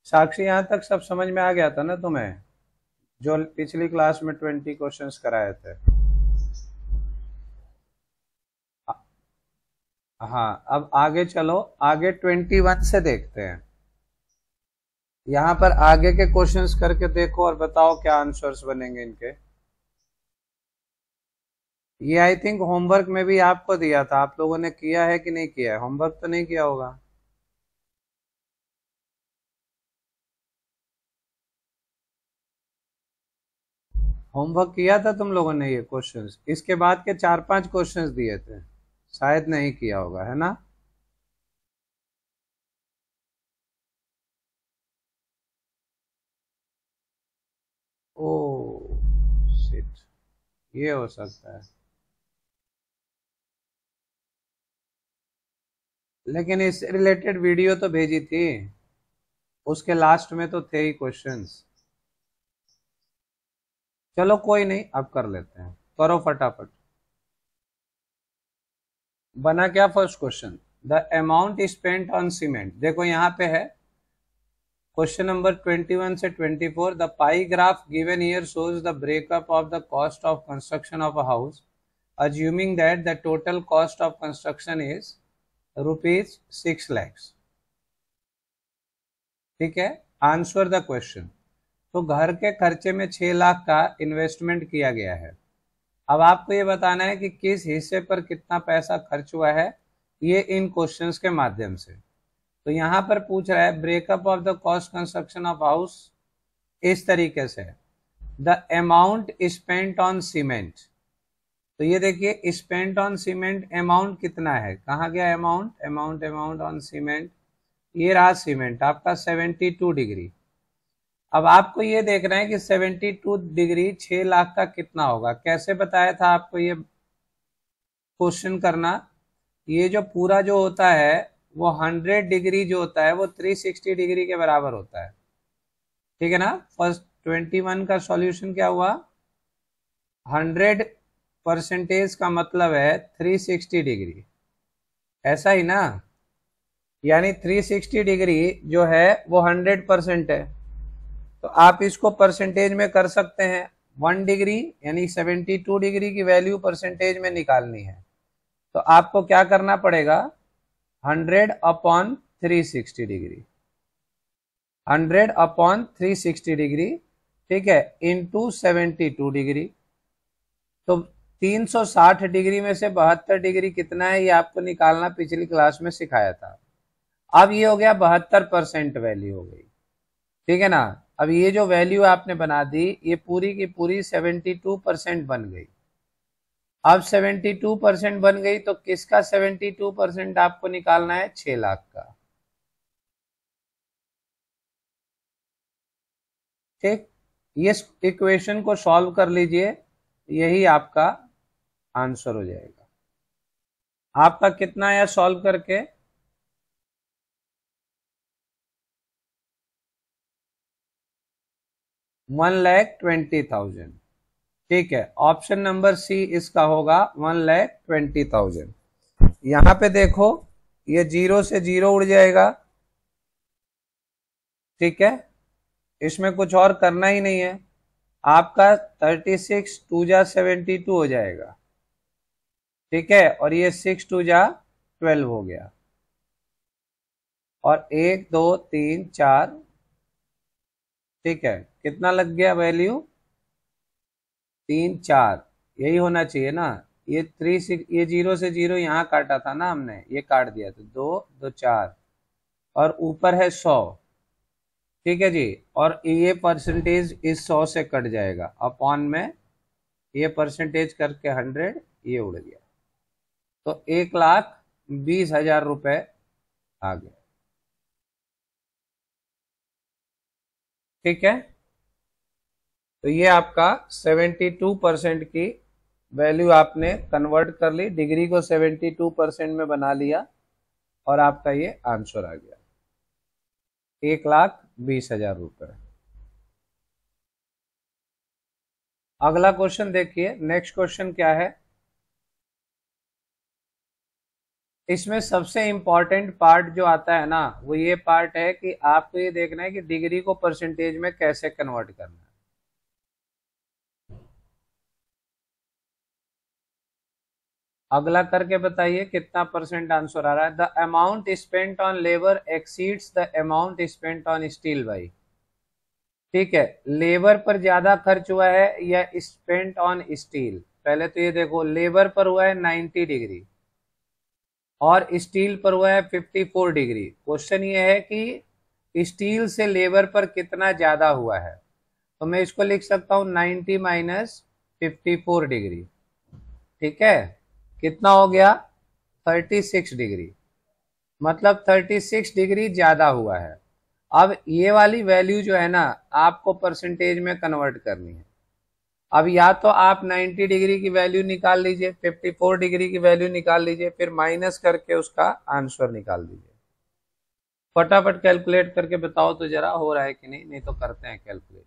साक्षी, यहाँ तक सब समझ में आ गया था ना तुम्हें, जो पिछली क्लास में 20 क्वेश्चंस कराए थे? हाँ, अब आगे चलो, आगे 21 से देखते हैं। यहाँ पर आगे के क्वेश्चंस करके देखो और बताओ क्या आंसर्स बनेंगे इनके। ये आई थिंक होमवर्क में भी आपको दिया था, आप लोगों ने किया है कि नहीं किया है? होमवर्क तो नहीं किया होगा। होमवर्क किया था तुम लोगों ने ये क्वेश्चंस? इसके बाद के 4-5 क्वेश्चंस दिए थे, शायद नहीं किया होगा, है ना? ओ शिट, ये हो सकता है। लेकिन इससे रिलेटेड वीडियो तो भेजी थी, उसके लास्ट में तो थे ही क्वेश्चंस। चलो कोई नहीं, अब कर लेते हैं, करो फटाफट। बना क्या first question? The amount spent on cement, देखो यहाँ पे है क्वेश्चन नंबर 21 से 24। The pi graph given here shows the breakup of the cost of construction of a house, assuming that the total cost of construction is rupees 6 lakhs। ठीक है, answer the question. तो घर के खर्चे में 6 लाख का investment किया गया है। अब आपको ये बताना है कि किस हिस्से पर कितना पैसा खर्च हुआ है, ये इन क्वेश्चंस के माध्यम से। तो यहां पर पूछ रहा है breakup of the cost construction of house इस तरीके से, the amount spent on cement. तो ये देखिए, स्पेंट ऑन सीमेंट अमाउंट कितना है, कहाँ गया amount, amount amount on cement, ये रहा सीमेंट आपका 72 डिग्री। अब आपको ये देखना है कि 72 डिग्री 6 लाख का कितना होगा। कैसे बताया था आपको ये क्वेश्चन करना? ये जो पूरा जो होता है वो 100 डिग्री जो होता है वो 360 डिग्री के बराबर होता है। ठीक है ना? फर्स्ट 21 का सॉल्यूशन क्या हुआ? 100% का मतलब है 360 डिग्री, ऐसा ही ना? यानी 360 डिग्री जो है वो 100% है। तो आप इसको परसेंटेज में कर सकते हैं। 1 डिग्री यानी 72 डिग्री की वैल्यू परसेंटेज में निकालनी है, तो आपको क्या करना पड़ेगा? 100/360 डिग्री, 100/360 डिग्री, ठीक है, इंटू 72 डिग्री। तो 360 डिग्री में से 72 डिग्री कितना है, ये आपको निकालना पिछली क्लास में सिखाया था। अब ये हो गया 72% वैल्यू हो गई। ठीक है ना? अब ये जो वैल्यू आपने बना दी, ये पूरी की पूरी 72% बन गई। अब 72% बन गई, तो किसका 72% आपको निकालना है? 6 लाख का। ठीक, ये इक्वेशन को सॉल्व कर लीजिए, यही आपका आंसर हो जाएगा। आपका कितना आया सॉल्व करके? 1,20,000। ठीक है, ऑप्शन नंबर सी इसका होगा 1,20,000। यहां पे देखो, ये जीरो से जीरो उड़ जाएगा। ठीक है, इसमें कुछ और करना ही नहीं है। आपका 36 2 जा 72 हो जाएगा। ठीक है, और ये 6 2 जा 12 हो गया, और 1 2 3 4। ठीक है, कितना लग गया वैल्यू? 3 4, यही होना चाहिए ना? ये 3 6, ये जीरो से जीरो यहाँ काटा था ना हमने, ये काट दिया, तो 2 2 4, और ऊपर है 100। ठीक है जी, और ये परसेंटेज इस 100 से कट जाएगा, अपॉन में ये परसेंटेज करके 100, ये उड़ गया। तो 1,20,000 रुपए आ गए। ठीक है, तो ये आपका 72% की वैल्यू आपने कन्वर्ट कर ली, डिग्री को 72% में बना लिया, और आपका ये आंसर आ गया 1,20,000 रुपए। अगला क्वेश्चन देखिए, नेक्स्ट क्वेश्चन क्या है? इसमें सबसे इम्पोर्टेंट पार्ट जो आता है ना, वो ये पार्ट है कि आपको ये देखना है कि डिग्री को परसेंटेज में कैसे कन्वर्ट करना है। अगला करके बताइए कितना परसेंट आंसर आ रहा है। The amount spent on labour exceeds the amount spent on steel by. ठीक है, लेबर पर ज्यादा खर्च हुआ है या स्पेंट ऑन स्टील। पहले तो ये देखो, लेबर पर हुआ है 90 डिग्री और स्टील पर हुआ है 54 डिग्री। क्वेश्चन ये है कि स्टील से लेबर पर कितना ज्यादा हुआ है, तो मैं इसको लिख सकता हूं 90 माइनस 54 डिग्री। ठीक है, कितना हो गया 36 डिग्री, मतलब 36 डिग्री ज्यादा हुआ है। अब ये वाली वैल्यू जो है ना, आपको परसेंटेज में कन्वर्ट करनी है। अब या तो आप 90 डिग्री की वैल्यू निकाल लीजिए, 54 डिग्री की वैल्यू निकाल लीजिए, फिर माइनस करके उसका आंसर निकाल दीजिए। फटाफट कैलकुलेट करके बताओ तो जरा, हो रहा है कि नहीं, नहीं तो करते हैं कैलकुलेट।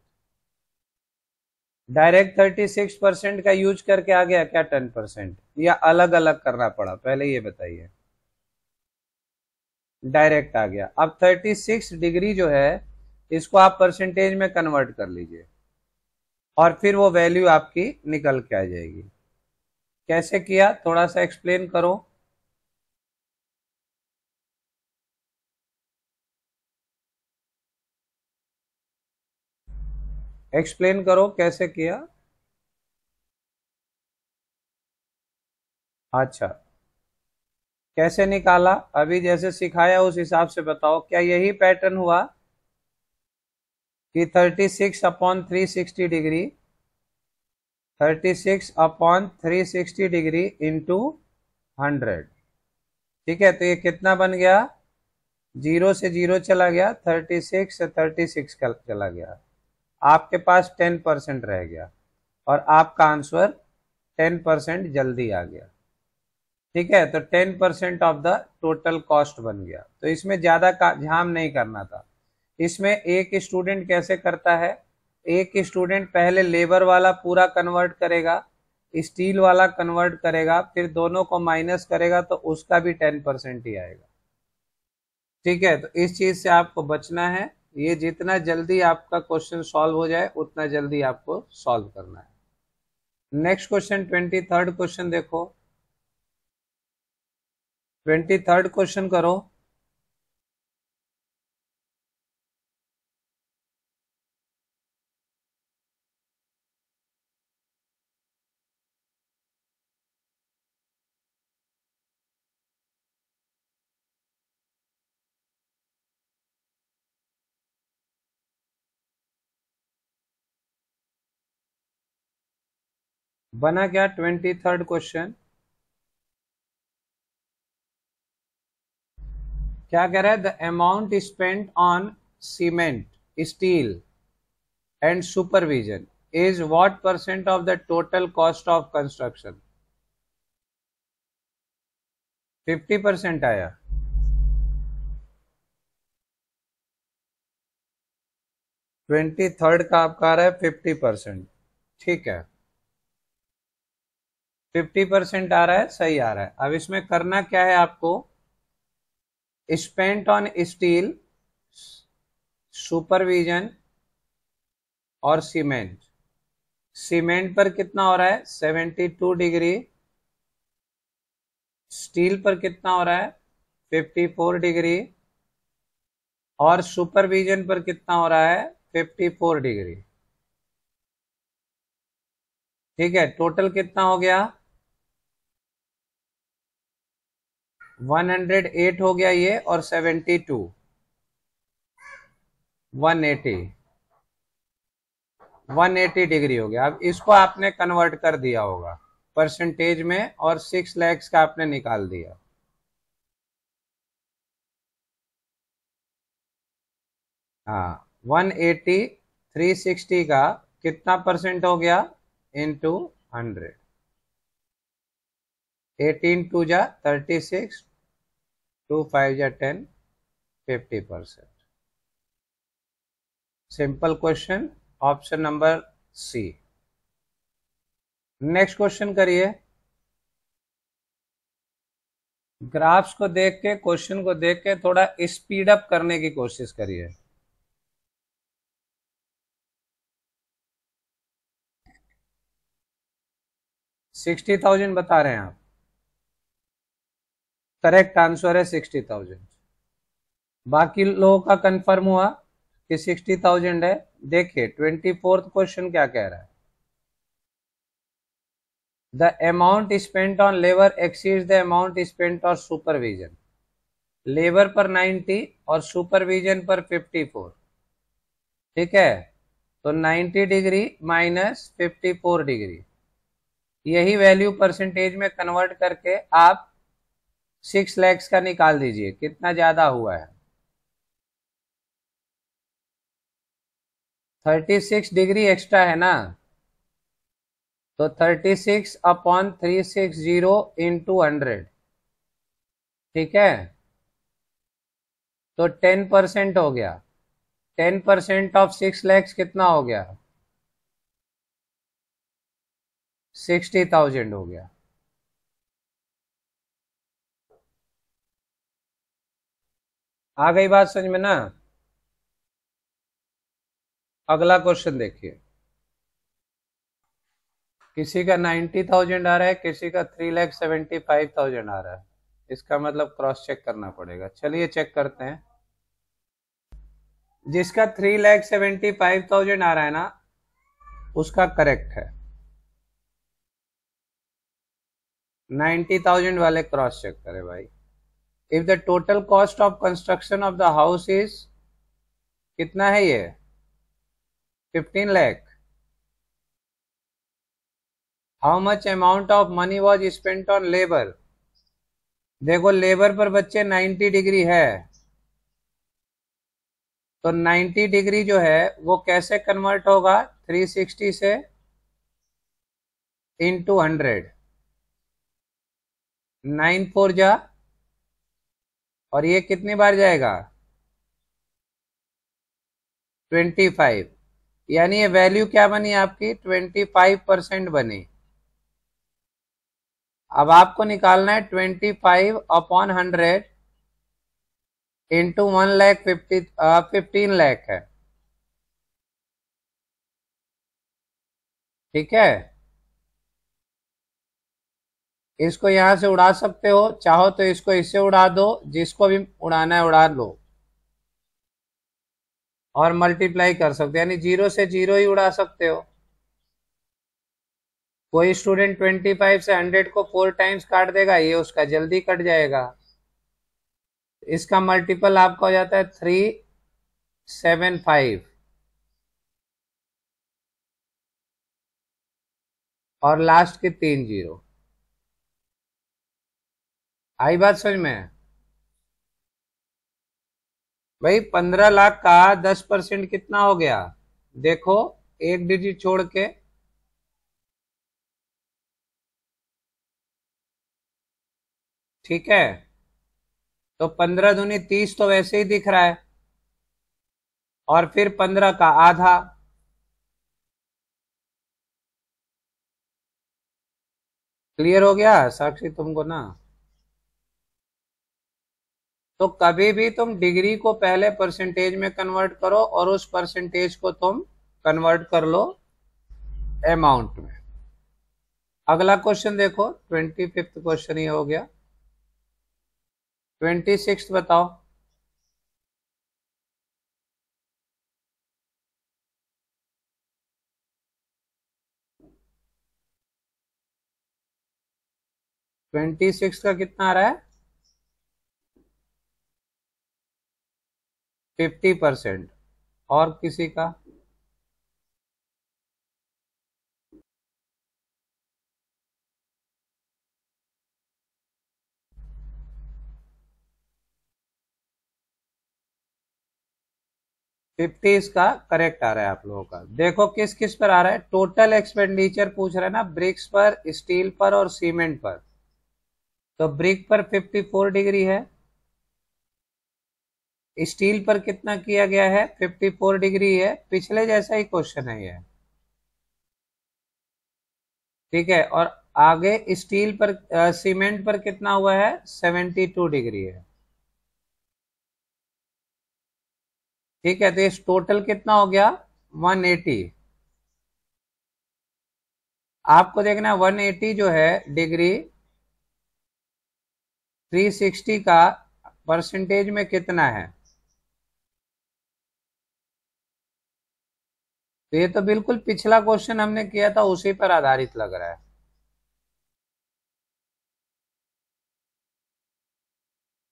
डायरेक्ट 36% का यूज करके आ गया क्या 10%, या अलग अलग करना पड़ा, पहले ये बताइए। डायरेक्ट आ गया। अब 36 डिग्री जो है, इसको आप परसेंटेज में कन्वर्ट कर लीजिए और फिर वो वैल्यू आपकी निकल के आ जाएगी। कैसे किया, थोड़ा सा एक्सप्लेन करो। एक्सप्लेन करो कैसे किया। अच्छा, कैसे निकाला, अभी जैसे सिखाया उस हिसाब से बताओ। क्या यही पैटर्न हुआ कि 36/360 डिग्री, 36/360 डिग्री इंटू 100। ठीक है, तो ये कितना बन गया, जीरो से जीरो चला गया, 36 से 36 चला गया, आपके पास 10% रह गया और आपका आंसर 10% जल्दी आ गया। ठीक है, तो 10% ऑफ द टोटल कॉस्ट बन गया। तो इसमें ज्यादा झाम नहीं करना था। इसमें एक स्टूडेंट कैसे करता है, एक स्टूडेंट पहले लेबर वाला पूरा कन्वर्ट करेगा, स्टील वाला कन्वर्ट करेगा, फिर दोनों को माइनस करेगा तो उसका भी 10% ही आएगा। ठीक है, तो इस चीज से आपको बचना है। ये जितना जल्दी आपका क्वेश्चन सॉल्व हो जाए उतना जल्दी आपको सॉल्व करना है। नेक्स्ट क्वेश्चन 23rd क्वेश्चन देखो। 23rd क्वेश्चन करो। बना क्या 23rd क्वेश्चन, क्या कह रहा है, the amount spent on cement, steel and supervision is what percent of the total cost of construction. 50% आया। 23rd का आपका आ रहा है 50%। ठीक है, 50% आ रहा है, सही आ रहा है। अब इसमें करना क्या है आपको, स्पेंट ऑन स्टील, सुपरविजन और सीमेंट। सीमेंट पर कितना हो रहा है 72 डिग्री, स्टील पर कितना हो रहा है 54 डिग्री और सुपरविजन पर कितना हो रहा है 54 डिग्री। ठीक है, टोटल कितना हो गया 108 हो गया ये, और 72 180 180 डिग्री हो गया। अब इसको आपने कन्वर्ट कर दिया होगा परसेंटेज में और 6 लाख का आपने निकाल दिया। हाँ, 180 360 का कितना परसेंट हो गया इंटू 100, 18 टू जा 36, 2 5 जा 10, 50%। Simple question, option number C. Next question करिए। ग्राफ्स को देख के, क्वेश्चन को देख के थोड़ा स्पीड अप करने की कोशिश करिए। $60,000 बता रहे हैं आप। करेक्ट आंसर है 60,000। बाकी लोगों का कंफर्म हुआ कि 60,000 है। देखिए 24th क्वेश्चन क्या कह रहा है। The amount spent on labour exceeds the amount spent on supervision. Labour पर 90 और सुपरविजन पर 54। ठीक है, तो 90 डिग्री माइनस 54 डिग्री, यही वैल्यू परसेंटेज में कन्वर्ट करके आप 6 lakhs का निकाल दीजिए, कितना ज्यादा हुआ है। 36 डिग्री एक्स्ट्रा है ना, तो 36/360 इंटू 100। ठीक है, तो 10% हो गया। 10% ऑफ 6 lakhs कितना हो गया? 60,000 हो गया। आ गई बात समझ में ना? अगला क्वेश्चन देखिए। किसी का 90,000 आ रहा है, किसी का 3,75,000 आ रहा है। इसका मतलब क्रॉस चेक करना पड़ेगा। चलिए चेक करते हैं। जिसका 3,75,000 आ रहा है ना, उसका करेक्ट है। 90,000 वाले क्रॉस चेक करें भाई। If the total cost of construction of the house is, कितना है ये? 15 lakh. How much amount of money was spent on labour? देखो लेबर पर बच्चे 90 डिग्री है, तो 90 डिग्री जो है वो कैसे कन्वर्ट होगा? 360 से इंटू 100। 9 4 जा, और ये कितनी बार जाएगा? 25। यानी ये वैल्यू क्या बनी आपकी? 25% बनी। अब आपको निकालना है 25/100 इंटू 15 लाख है। ठीक है, इसको यहां से उड़ा सकते हो, चाहो तो इसको इससे उड़ा दो, जिसको भी उड़ाना है उड़ा लो, और मल्टीप्लाई कर सकते हो, यानी 0 से 0 ही उड़ा सकते हो। कोई स्टूडेंट 25 से 100 को 4 टाइम्स काट देगा, ये उसका जल्दी कट जाएगा। इसका मल्टीपल आपका हो जाता है 375, और लास्ट के 3 जीरो। आई बात समझ में? भाई 15 लाख का 10% कितना हो गया? देखो, एक डिजिट छोड़ के। ठीक है, तो 15 दूनी 30 तो वैसे ही दिख रहा है, और फिर 15 का आधा। क्लियर हो गया साक्षी तुमको ना? तो कभी भी तुम डिग्री को पहले परसेंटेज में कन्वर्ट करो, और उस परसेंटेज को तुम कन्वर्ट कर लो अमाउंट में। अगला क्वेश्चन देखो, 25th क्वेश्चन ये हो गया। 26 बताओ। ट्वेंटी सिक्स का कितना आ रहा है? 50%। और किसी का? फिफ्टी इसका करेक्ट आ रहा है आप लोगों का। देखो किस किस पर आ रहा है। टोटल एक्सपेंडिचर पूछ रहा है ना, ब्रिक्स पर, स्टील पर और सीमेंट पर। तो ब्रिक पर 54 डिग्री है, स्टील पर कितना किया गया है? 54 डिग्री है। पिछले जैसा ही क्वेश्चन है ये। ठीक है, और आगे स्टील पर सीमेंट पर कितना हुआ है, 72 डिग्री है। ठीक है, तो इस टोटल कितना हो गया, 180। आपको देखना 180 जो है डिग्री 360 का परसेंटेज में कितना है। तो ये तो बिल्कुल पिछला क्वेश्चन हमने किया था उसी पर आधारित लग रहा है।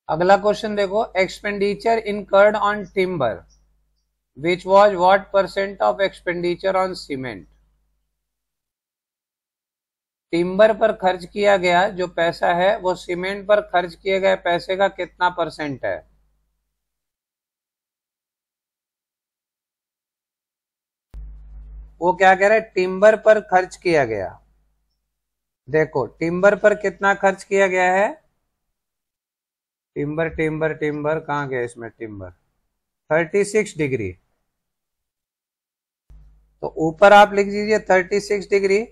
अगला क्वेश्चन देखो, expenditure incurred on timber which was what percent of expenditure on cement. Timber पर खर्च किया गया जो पैसा है वो सीमेंट पर खर्च किए गए पैसे का कितना परसेंट है। वो क्या कह रहा है, टिम्बर पर खर्च किया गया। देखो टिम्बर पर कितना खर्च किया गया है, टिम्बर टिम्बर टिम्बर कहाँ गया इसमें, टिम्बर 36 डिग्री। तो ऊपर आप लिख दीजिए 36 डिग्री।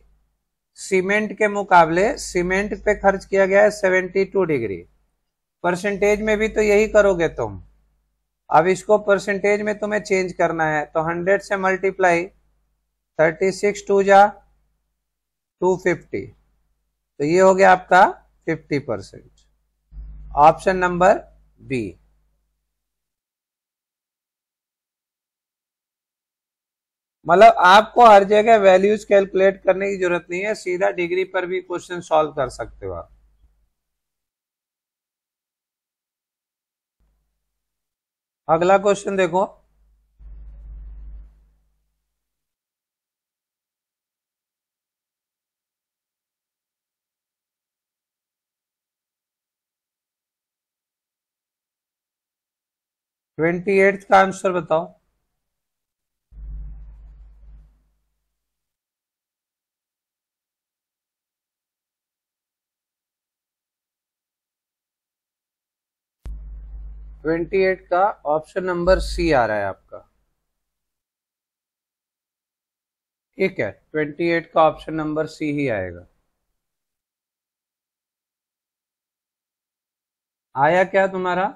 सीमेंट के मुकाबले सीमेंट पे खर्च किया गया है 72 डिग्री। परसेंटेज में भी तो यही करोगे तुम। अब इसको परसेंटेज में तुम्हें चेंज करना है तो 100 से मल्टीप्लाई, 36 टू जा 250, तो ये हो गया आपका 50%। Option number B. मतलब आपको हर जगह वैल्यूज कैलकुलेट करने की जरूरत नहीं है, सीधा डिग्री पर भी क्वेश्चन सॉल्व कर सकते हो आप। अगला क्वेश्चन देखो, ट्वेंटी एट का आंसर बताओ। ट्वेंटी एट का ऑप्शन नंबर सी आ रहा है आपका। ठीक है, 28 का ऑप्शन नंबर सी ही आएगा। आया क्या तुम्हारा?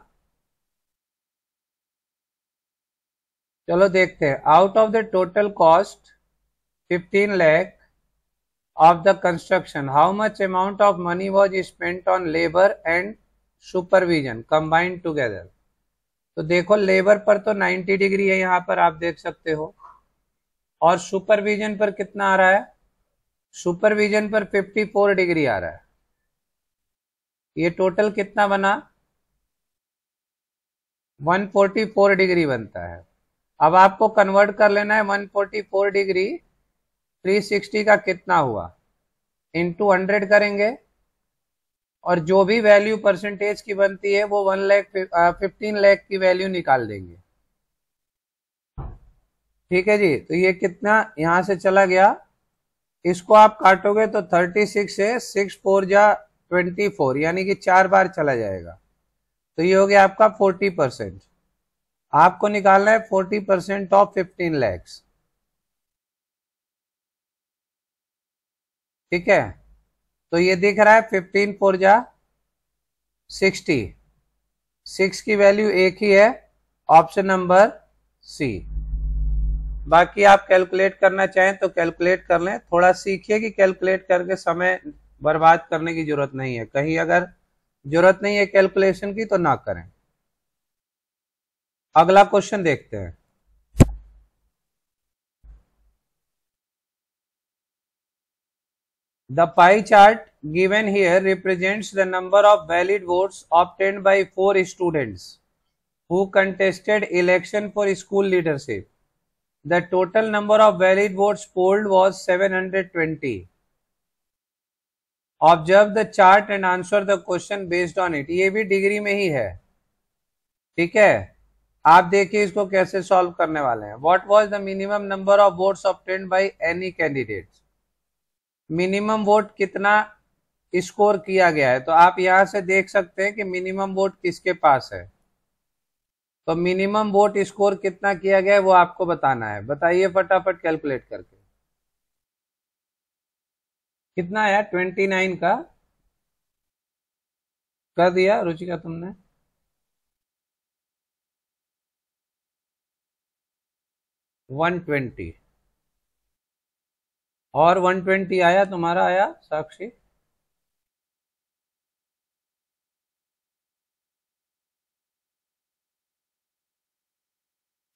चलो देखते हैं। Out of the total cost 15 lakh of the construction, how much amount of money was spent on labor and supervision combined together। तो देखो लेबर पर तो 90 डिग्री है, यहां पर आप देख सकते हो, और सुपरविजन पर कितना आ रहा है, सुपरविजन पर 54 डिग्री आ रहा है। ये टोटल कितना बना, 144 डिग्री बनता है। अब आपको कन्वर्ट कर लेना है 144 डिग्री 360 का कितना हुआ, इंटू 100 करेंगे, और जो भी वैल्यू परसेंटेज की बनती है वो 15 लाख की वैल्यू निकाल देंगे। ठीक है जी, तो ये कितना यहां से चला गया, इसको आप काटोगे तो 36 से 6 4 जा 24, यानी कि 4 बार चला जाएगा। तो ये हो गया आपका 40%। आपको निकालना है 40% ऑफ 15 लैक्स। ठीक है, तो ये दिख रहा है 15 4 जा 60, 6 की वैल्यू एक ही है, ऑप्शन नंबर सी। बाकी आप कैलकुलेट करना चाहें तो कैलकुलेट कर लें, थोड़ा सीखिए कि कैलकुलेट करके समय बर्बाद करने की जरूरत नहीं है, कहीं अगर जरूरत नहीं है कैलकुलेशन की तो ना करें। अगला क्वेश्चन देखते हैं। The pie chart given here represents the number of valid votes obtained by 4 students who contested election for school leadership. The total number of valid votes polled was 720. Observe the chart and answer the question based on it. ये भी degree में ही है। ठीक है, आप देखिए इसको कैसे सॉल्व करने वाले हैं। What was the minimum number of votes obtained by any candidate? Minimum vote कितना स्कोर किया गया है, तो आप यहां से देख सकते हैं कि मिनिमम वोट किसके पास है। तो मिनिमम वोट स्कोर कितना किया गया है वो आपको बताना है। बताइए फटाफट कैलकुलेट करके। कितना आया 29 का कर दिया रुचिका तुमने? One twenty. और 120 आया तुम्हारा, आया साक्षी?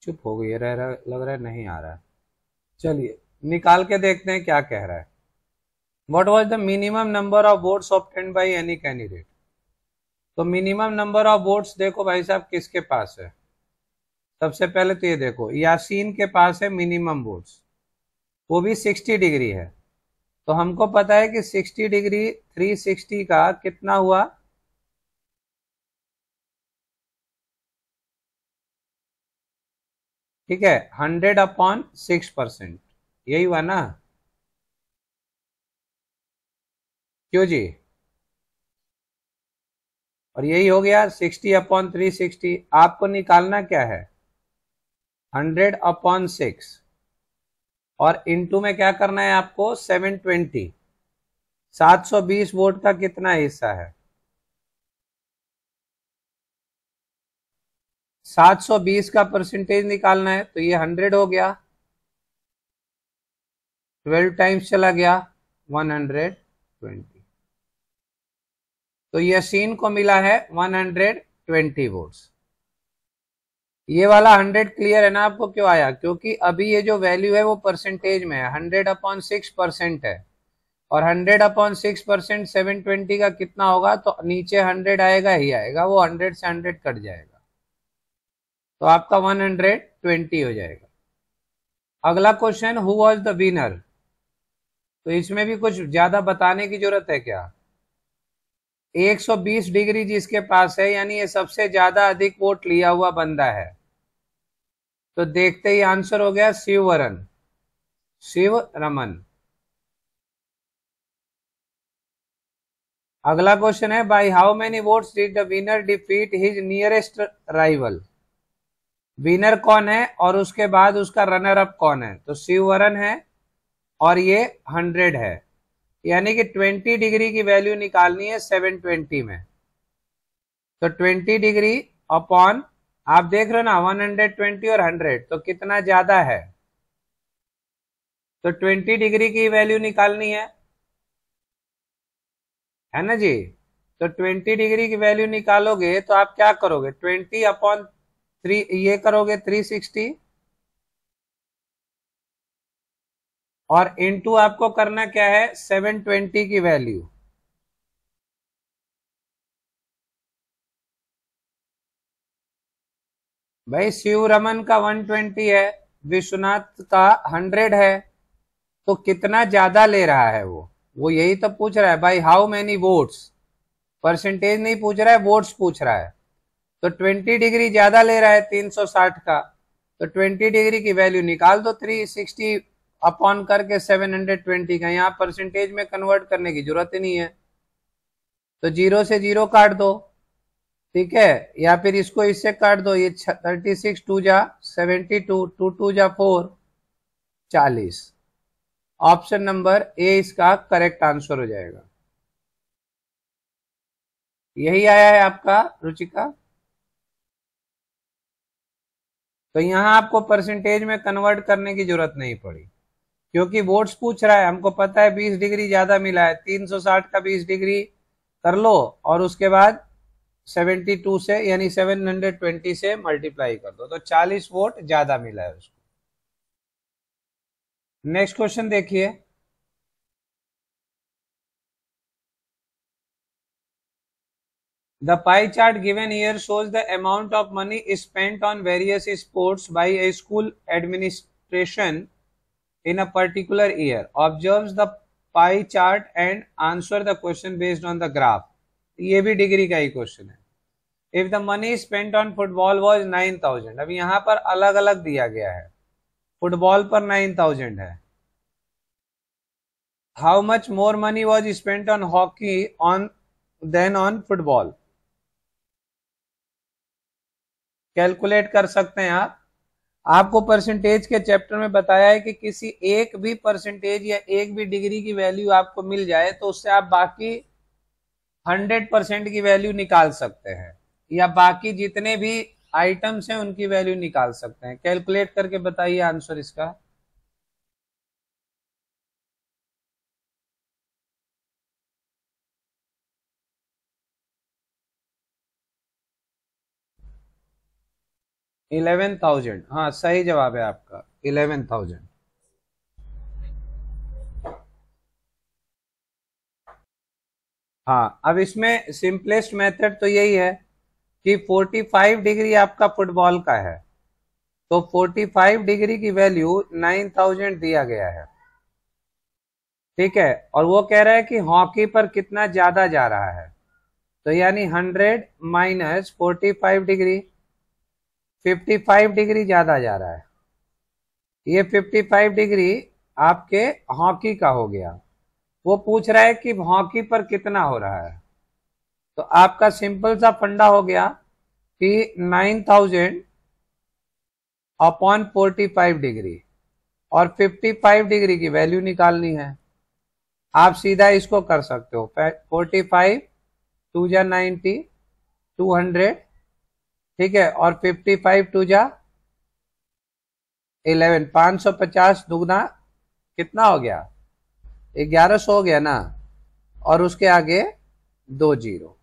चुप हो गई है, लग रहा है नहीं आ रहा है। चलिए निकाल के देखते हैं क्या कह रहा है। What was the minimum number of votes obtained by any candidate? तो मिनिमम नंबर ऑफ वोट्स देखो भाई साहब किसके पास है। सबसे पहले तो ये देखो, यासीन के पास है मिनिमम वोट्स, वो भी 60 डिग्री है। तो हमको पता है कि 60 डिग्री 360 का कितना हुआ? ठीक है, 100/6%, यही हुआ ना? क्यों जी? और यही हो गया 60/360। आपको निकालना क्या है? 100/6 और इनटू में क्या करना है आपको? 720। 720 वोट का कितना हिस्सा है? 720 का परसेंटेज निकालना है, तो ये 100 हो गया, 12 टाइम्स चला गया 120। तो यसीन को मिला है 120 वोट्स। ये वाला 100 क्लियर है ना आपको? क्यों आया? क्योंकि अभी ये जो वैल्यू है वो परसेंटेज में है, 100/6% है। और 100/6% 720 का कितना होगा? तो नीचे 100 आएगा ही आएगा, वो 100 से 100 कट जाएगा, तो आपका 120 हो जाएगा। अगला question, who was the winner? तो इसमें भी कुछ ज्यादा बताने की जरूरत है क्या? 120 डिग्री जिसके पास है, यानी ये सबसे ज्यादा अधिक वोट लिया हुआ बंदा है। तो देखते ही आंसर हो गया शिववरन, शिव रमन। अगला क्वेश्चन है, by how many votes did the winner defeat his nearest rival? Winner कौन है और उसके बाद उसका रनर अप कौन है? तो शिववरन है और ये 100 है, यानी कि 20 डिग्री की वैल्यू निकालनी है 720 में। तो 20 डिग्री अपॉन, आप देख रहे हो ना 120 और 100, तो कितना ज्यादा है? तो 20 डिग्री की वैल्यू निकालनी है ना जी? तो 20 डिग्री की वैल्यू निकालोगे तो आप क्या करोगे? 20/3 ये करोगे 360, और इनटू आपको करना क्या है? 720 की वैल्यू। भाई शिव रमन का 120 है, विश्वनाथ का 100 है, तो कितना ज्यादा ले रहा है वो यही तो पूछ रहा है भाई, हाउ मेनी वोट्स। परसेंटेज नहीं पूछ रहा है, वोट्स पूछ रहा है। तो 20 डिग्री ज्यादा ले रहा है 360 का, तो 20 डिग्री की वैल्यू निकाल दो 360 अपॉन करके 720 का। यहाँ परसेंटेज में कन्वर्ट करने की जरूरत ही नहीं है, तो 0 से 0 काट दो, ठीक है, या फिर इसको इससे काट दो, ये 36 2 जा 72, 2 2 जा 4, 40। ऑप्शन नंबर ए इसका करेक्ट आंसर हो जाएगा। यही आया है आपका रुचिका। तो यहां आपको परसेंटेज में कन्वर्ट करने की जरूरत नहीं पड़ी, क्योंकि वोट्स पूछ रहा है। हमको पता है 20 डिग्री ज्यादा मिला है, 360 का 20 डिग्री कर लो और उसके बाद 72 से यानी 720 से मल्टीप्लाई कर दो, तो 40 वोट ज्यादा मिला है उसको। नेक्स्ट क्वेश्चन देखिए, the pie chart given here shows the amount of money spent on various sports by a school administration in a particular year. Observes the pie chart and answer the question based on the graph. ये भी degree का ही question है। If the money spent on football was 9,000, अब यहां पर अलग अलग दिया गया है, फुटबॉल पर 9,000 है। How much more money was spent on hockey on than on football? Calculate कर सकते हैं आप। आपको परसेंटेज के चैप्टर में बताया है कि किसी एक भी परसेंटेज या एक भी डिग्री की वैल्यू आपको मिल जाए तो उससे आप बाकी 100% की वैल्यू निकाल सकते हैं, या बाकी जितने भी आइटम्स हैं उनकी वैल्यू निकाल सकते हैं। कैलकुलेट करके बताइए आंसर इसका। $11,000, हाँ सही जवाब है आपका 11,000। हाँ, अब इसमें सिंपलेस्ट मेथड तो यही है कि 45 डिग्री आपका फुटबॉल का है, तो 45 डिग्री की वैल्यू 9,000 दिया गया है, ठीक है। और वो कह रहा है कि हॉकी पर कितना ज्यादा जा रहा है, तो यानी 100 माइनस 45 डिग्री, 55 डिग्री ज्यादा जा रहा है। ये 55 डिग्री आपके हॉकी का हो गया। वो पूछ रहा है कि हॉकी पर कितना हो रहा है, तो आपका सिंपल सा फंडा हो गया कि 9,000 अपॉन 45 डिग्री, और 55 डिग्री की वैल्यू निकालनी है। आप सीधा इसको कर सकते हो, 45 टू जा 90, 200, ठीक है, और 55 टू जा 11, 550 दुगना कितना हो गया, 1100 हो गया ना, और उसके आगे 2 जीरो,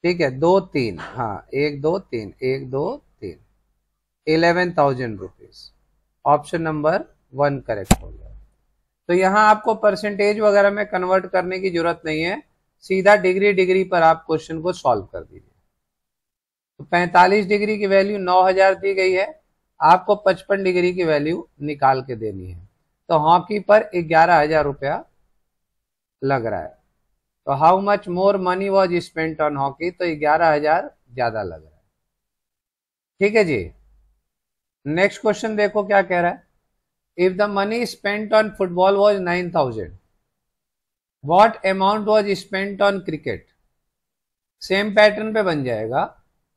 ठीक है, 2 3, हाँ 1 2 3, 1 2 3, 11,000 रुपीज। ऑप्शन नंबर 1 करेक्ट हो गया। तो यहां आपको परसेंटेज वगैरह में कन्वर्ट करने की जरूरत नहीं है, सीधा डिग्री डिग्री पर आप क्वेश्चन को सॉल्व कर दीजिए। तो 45 डिग्री की वैल्यू 9,000 दी गई है, आपको 55 डिग्री की वैल्यू निकाल के देनी है। तो हॉकी पर 11,000 रुपया लग रहा है। तो how much more money was spent on hockey, तो 11,000 ज्यादा लग रहा है, ठीक है जी। नेक्स्ट क्वेश्चन देखो क्या कह रहा है। If the money spent on football was 9,000, what amount was spent on cricket. Same pattern पे बन जाएगा,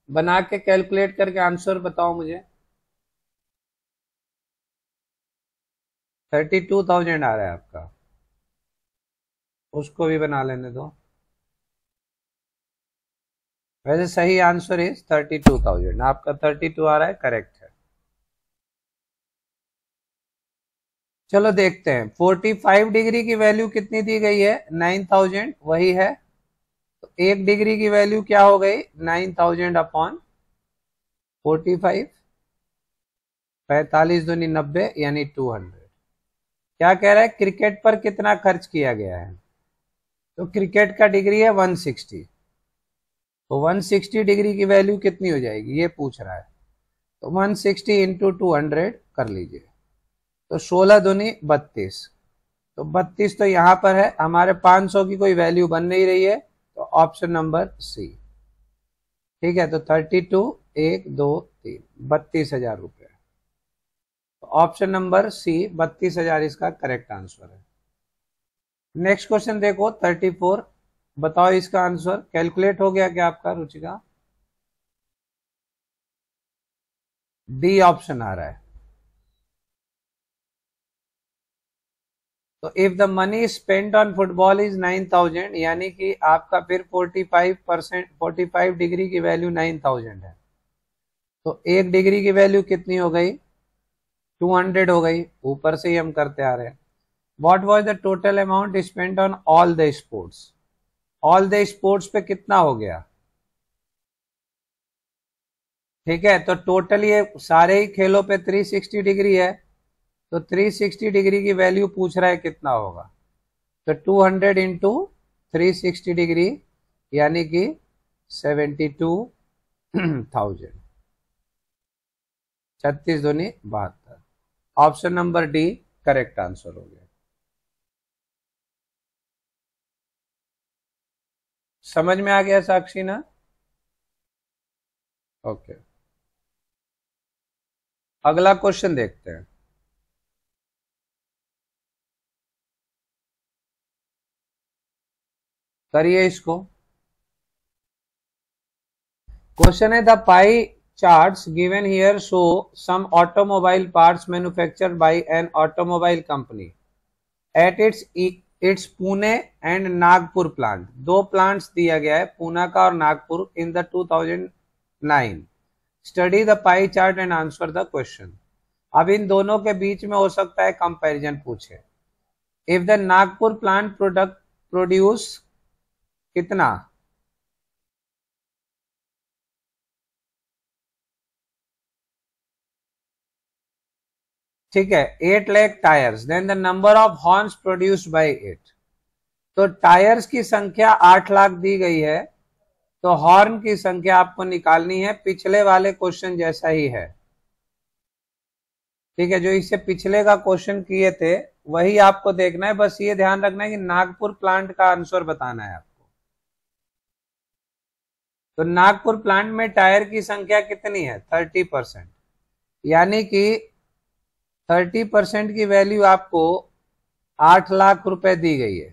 बना के कैलकुलेट करके आंसर बताओ मुझे। 32,000 आ रहा है आपका, उसको भी बना लेने दो। वैसे सही आंसर इज 32,000, आपका 32 आ रहा है, करेक्ट है। चलो देखते हैं, 45 डिग्री की वैल्यू कितनी दी गई है, 9,000 वही है। तो 1 डिग्री की वैल्यू क्या हो गई, 9,000 अपॉन 45, 45 दूनी 90, यानी 200। क्या कह रहा है, क्रिकेट पर कितना खर्च किया गया है, तो क्रिकेट का डिग्री है 160, तो 160 डिग्री की वैल्यू कितनी हो जाएगी ये पूछ रहा है। तो 160 इंटू 200 कर लीजिए, तो 16 दूनी 32, तो 32 तो यहां पर है, हमारे 500 की कोई वैल्यू बन नहीं रही है, तो ऑप्शन नंबर सी, ठीक है। तो 32 1 2 3, 32,000 रुपये। तो ऑप्शन नंबर सी 32,000 इसका करेक्ट आंसर है। नेक्स्ट क्वेश्चन देखो 34, बताओ इसका आंसर। कैलकुलेट हो गया क्या आपका रुचिका? डी ऑप्शन आ रहा है। तो if the money spent on football is 9,000, यानी कि आपका फिर 45%, 45 डिग्री की वैल्यू 9,000 है, तो 1 डिग्री की वैल्यू कितनी हो गई, 200 हो गई, ऊपर से ही हम करते आ रहे हैं। What was the total amount spent on all the sports, all the sports पे कितना हो गया, ठीक है। तो टोटल ये सारे ही खेलों पे 360 डिग्री है, तो 360 डिग्री की वैल्यू पूछ रहा है कितना होगा, तो 200 इंटू 360 डिग्री, यानी कि 72,000, 36 दूनी 72। Option number D correct answer हो गया। समझ में आ गया साक्षी ना? ओके, अगला क्वेश्चन देखते हैं। करिए इसको। क्वेश्चन है the pi charts given here show some automobile parts manufactured by an automobile company at its Pune and Nagpur plant. दो plants दिया गया है, पूना का और Nagpur, in the 2009. Study the pie chart and answer the question. अब इन दोनों के बीच में हो सकता है कंपैरिजन पूछे. If the Nagpur plant produce कितना, ठीक है, 8 lakh tyres, then the number of horns produced by it. तो टायर्स की संख्या 8 लाख दी गई है, तो हॉर्न की संख्या आपको निकालनी है, पिछले वाले क्वेश्चन जैसा ही है. ठीक है, जो इससे पिछले का क्वेश्चन किए थे वही आपको देखना है. बस ये ध्यान रखना है कि नागपुर प्लांट का आंसर बताना है आपको. तो नागपुर प्लांट में टायर की संख्या कितनी है, 30%, यानी कि 30% की वैल्यू आपको 8 लाख रुपए दी गई है.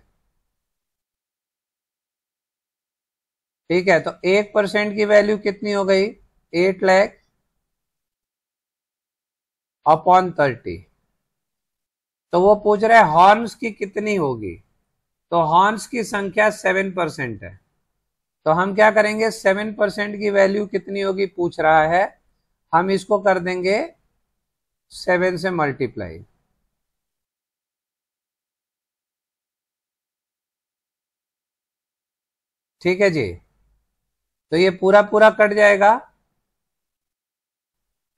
ठीक है, तो 1% की वैल्यू कितनी हो गई, 8 लाख अपॉन 30. तो वो पूछ रहा है हॉर्न्स की कितनी होगी, तो हॉर्न्स की संख्या 7% है. तो हम क्या करेंगे, 7% की वैल्यू कितनी होगी पूछ रहा है, हम इसको कर देंगे 7 से मल्टीप्लाई. ठीक है जी, तो ये पूरा पूरा कट जाएगा.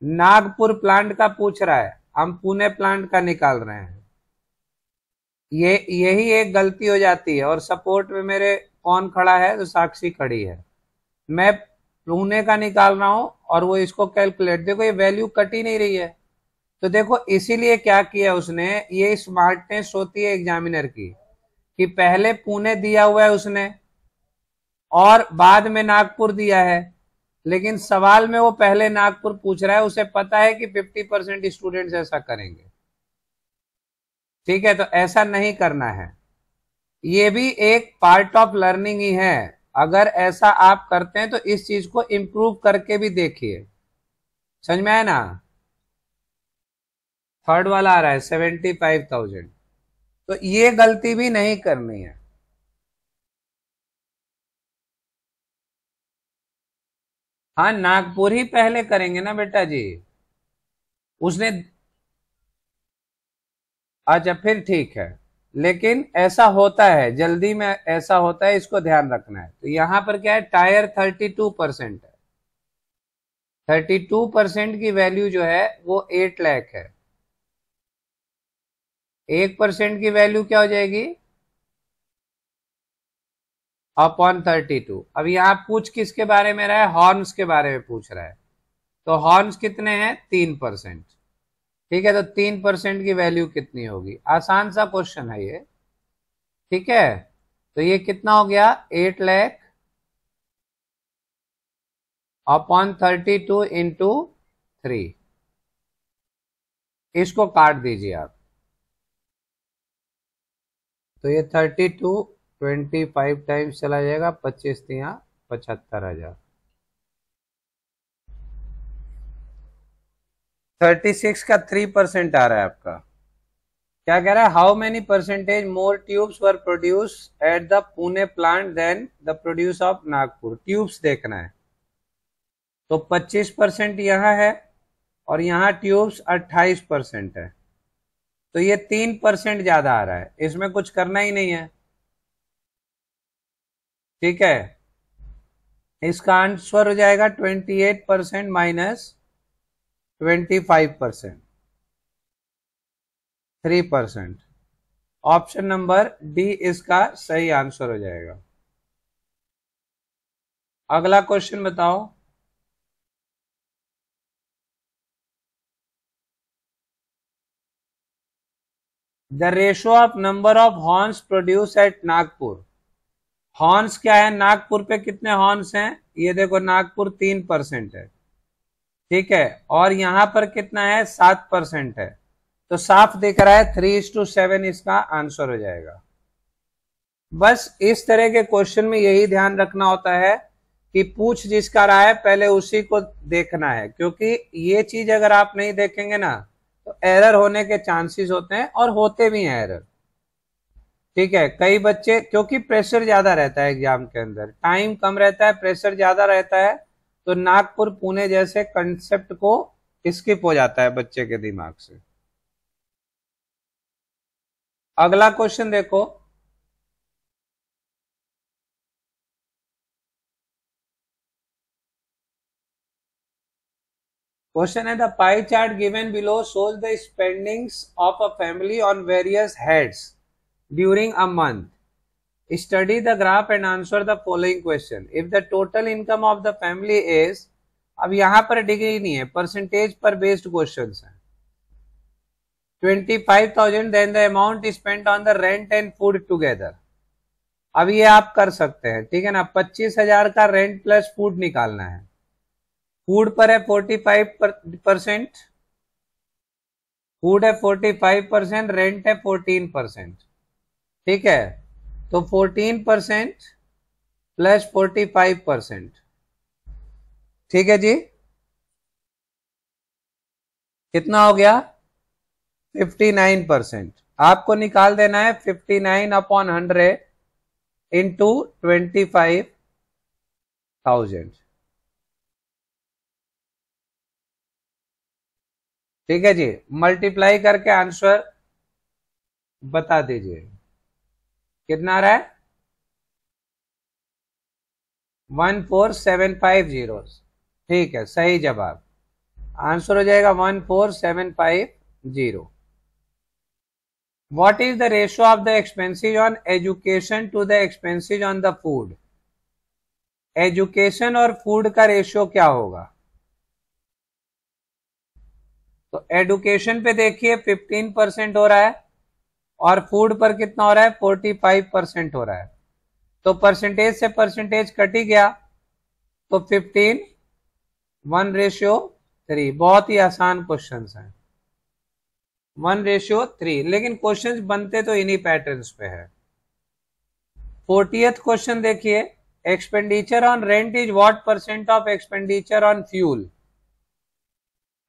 नागपुर प्लांट का पूछ रहा है, हम पुणे प्लांट का निकाल रहे हैं. यही एक गलती हो जाती है. और सपोर्ट में मेरे कौन खड़ा है, तो साक्षी खड़ी है. मैं पुणे का निकाल रहा हूं और वो इसको कैलकुलेट, देखो ये वैल्यू कट ही नहीं रही है. तो देखो इसीलिए क्या किया उसने, ये स्मार्टनेस होती है एग्जामिनर की, कि पहले पुणे दिया हुआ है उसने और बाद में नागपुर दिया है, लेकिन सवाल में वो पहले नागपुर पूछ रहा है. उसे पता है कि 50% स्टूडेंट्स ऐसा करेंगे. ठीक है, तो ऐसा नहीं करना है. ये भी एक पार्ट ऑफ लर्निंग ही है. अगर ऐसा आप करते हैं तो इस चीज को इंप्रूव करके भी देखिए. समझ में आया ना. थर्ड वाला आ रहा है 75,000. तो ये गलती भी नहीं करनी है. हाँ, नागपुर ही पहले करेंगे ना बेटा जी, उसने. अच्छा फिर ठीक है, लेकिन ऐसा होता है, जल्दी में ऐसा होता है, इसको ध्यान रखना है. तो यहां पर क्या है, टायर 32% है. 32% की वैल्यू जो है वो 8 लाख है. 1% की वैल्यू क्या हो जाएगी, अपॉन 32. अब यहां पूछ किसके बारे में रहा है, हॉर्न्स के बारे में पूछ रहा है. तो हॉर्न्स कितने हैं, 3%. ठीक है, तो 3% की वैल्यू कितनी होगी, आसान सा क्वेश्चन है ये. ठीक है, तो ये कितना हो गया, 8 लाख अपॉन 32 इंटू 3. इसको काट दीजिए आप. तो ये 32 25 टाइम्स चला जाएगा, 25 तिया 75,000. 36 का 3% आ रहा है आपका. क्या कह रहा है, how many percentage more tubes were produce at the Pune plant than the produce of Nagpur. Tubes देखना है. तो 25% यहाँ है और यहाँ ट्यूब्स 28% है. तो ये 3% ज्यादा आ रहा है, इसमें कुछ करना ही नहीं है. ठीक है, इसका आंसर हो जाएगा 28% माइनस 25%, 3%. ऑप्शन नंबर डी इसका सही आंसर हो जाएगा. अगला क्वेश्चन बताओ. The ratio of number of horns produce at Nagpur. Horns क्या है, नागपुर पे कितने हॉर्न्स हैं, ये देखो नागपुर 3% है. ठीक है, और यहां पर कितना है, 7% है. तो साफ दिख रहा है 3:7 इसका आंसर हो जाएगा. बस इस तरह के क्वेश्चन में यही ध्यान रखना होता है कि पूछ जिसका रहा है पहले उसी को देखना है, क्योंकि ये चीज अगर आप नहीं देखेंगे ना तो एरर होने के चांसेस होते हैं और होते भी हैं एरर। ठीक है, कई बच्चे, क्योंकि प्रेशर ज्यादा रहता है एग्जाम के अंदर, टाइम कम रहता है, प्रेशर ज्यादा रहता है, तो नागपुर पुणे जैसे कंसेप्ट को स्किप हो जाता है बच्चे के दिमाग से। अगला क्वेश्चन देखो, क्वेश्चन है the pie chart given below shows the spendings of a family on various heads during a month. Study the graph and answer the following question. If the total income of the family is, अब यहां पर degree नहीं है, percentage पर based question है, 25,000, then the amount spent on the rent and food together. अब ये आप कर सकते हैं, ठीक है ना, 25,000 का रेंट प्लस फूड निकालना है। फूड पर है 45%, फूड है 45%, रेंट है 14%। ठीक है, तो 14% प्लस 45%, ठीक है जी, कितना हो गया 59%। आपको निकाल देना है 59/100 इंटू 25,000। ठीक है जी, मल्टीप्लाई करके आंसर बता दीजिए कितना आ रहा है, 14750। ठीक है, सही जवाब, आंसर हो जाएगा 14750। What is the ratio of the expenses on education to the expenses on the food? Education और फूड का रेशियो क्या होगा? तो एजुकेशन पे देखिए 15% हो रहा है और फूड पर कितना हो रहा है, 45% हो रहा है, तो परसेंटेज से परसेंटेज कट ही गया, तो 15 1:3। बहुत ही आसान क्वेश्चन है, 1:3, लेकिन क्वेश्चंस बनते तो इन्हीं पैटर्न्स पे है। 40th क्वेश्चन देखिए, expenditure on rent is what percent of expenditure on fuel?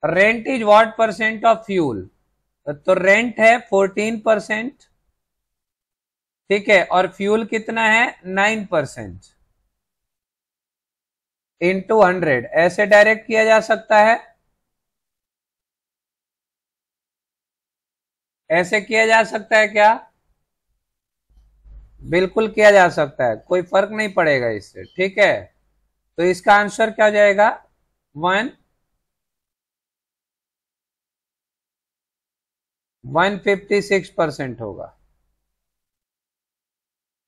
Rent is what percent of fuel? तो रेंट है 14%, ठीक है, और फ्यूल कितना है 9%, इंटू 100, ऐसे डायरेक्ट किया जा सकता है, ऐसे किया जा सकता है क्या? बिल्कुल किया जा सकता है, कोई फर्क नहीं पड़ेगा इससे। ठीक है, तो इसका आंसर क्या हो जाएगा, 156% होगा।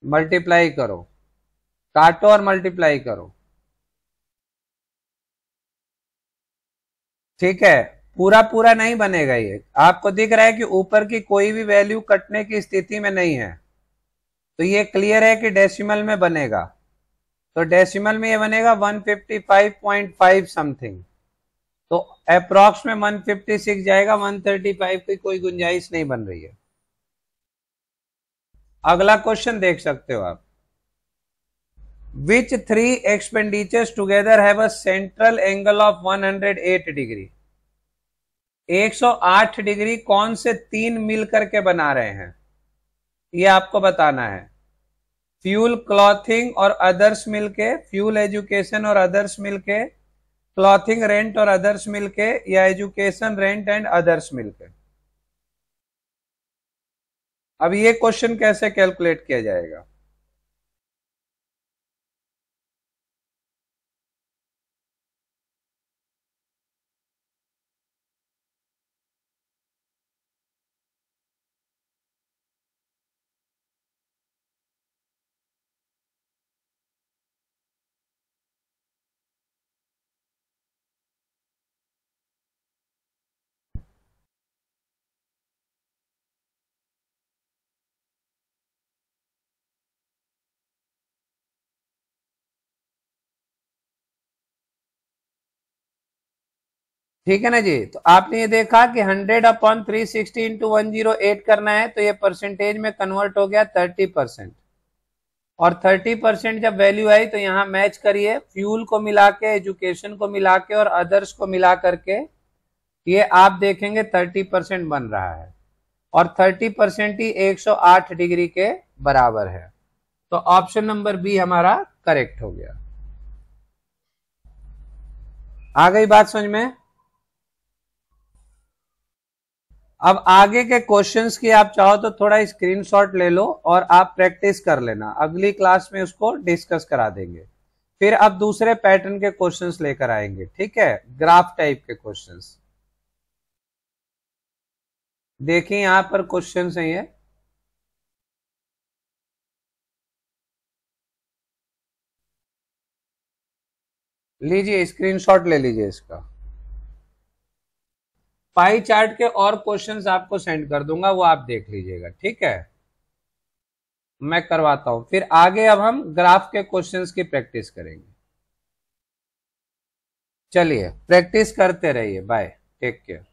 मल्टीप्लाई करो, काटो और मल्टीप्लाई करो। ठीक है, पूरा पूरा नहीं बनेगा ये, आपको दिख रहा है कि ऊपर की कोई भी वैल्यू कटने की स्थिति में नहीं है, तो ये क्लियर है कि डेसिमल में बनेगा, तो डेसिमल में ये बनेगा 155.5 समथिंग, तो अप्रॉक्स में 156 जाएगा, 135 की कोई गुंजाइश नहीं बन रही है। अगला क्वेश्चन देख सकते हो आप, विच 3 expenditures together have a central angle of 108 degree? 108 degree कौन से 3 मिल करके बना रहे हैं, ये आपको बताना है। फ्यूल, क्लॉथिंग और अदर्स मिलके, फ्यूल, एजुकेशन और अदर्स मिलके, क्लॉथिंग, रेंट और अदर्स मिलके, या एजुकेशन, रेंट एंड अदर्स मिलके। अब ये क्वेश्चन कैसे कैलकुलेट किया जाएगा? ठीक है ना जी, तो आपने ये देखा कि 100/360 इंटू 108 करना है, तो ये परसेंटेज में कन्वर्ट हो गया 30%। और 30% जब वैल्यू आई तो यहाँ मैच करिए, फ्यूल को मिला के, एजुकेशन को मिला के और अदर्स को मिला करके ये आप देखेंगे 30% बन रहा है, और 30% ही 108 डिग्री के बराबर है। तो ऑप्शन नंबर बी हमारा करेक्ट हो गया। आ गई बात समझ में? अब आगे के क्वेश्चंस की आप चाहो तो थोड़ा स्क्रीनशॉट ले लो और आप प्रैक्टिस कर लेना, अगली क्लास में उसको डिस्कस करा देंगे। फिर अब दूसरे पैटर्न के क्वेश्चंस लेकर आएंगे, ठीक है, ग्राफ टाइप के क्वेश्चंस। देखिए यहां पर क्वेश्चंस है ये, लीजिए स्क्रीनशॉट ले लीजिए इसका। पाई चार्ट के और क्वेश्चंस आपको सेंड कर दूंगा, वो आप देख लीजिएगा, ठीक है, मैं करवाता हूं। फिर आगे अब हम ग्राफ के क्वेश्चंस की प्रैक्टिस करेंगे। चलिए प्रैक्टिस करते रहिए, बाय, टेक केयर।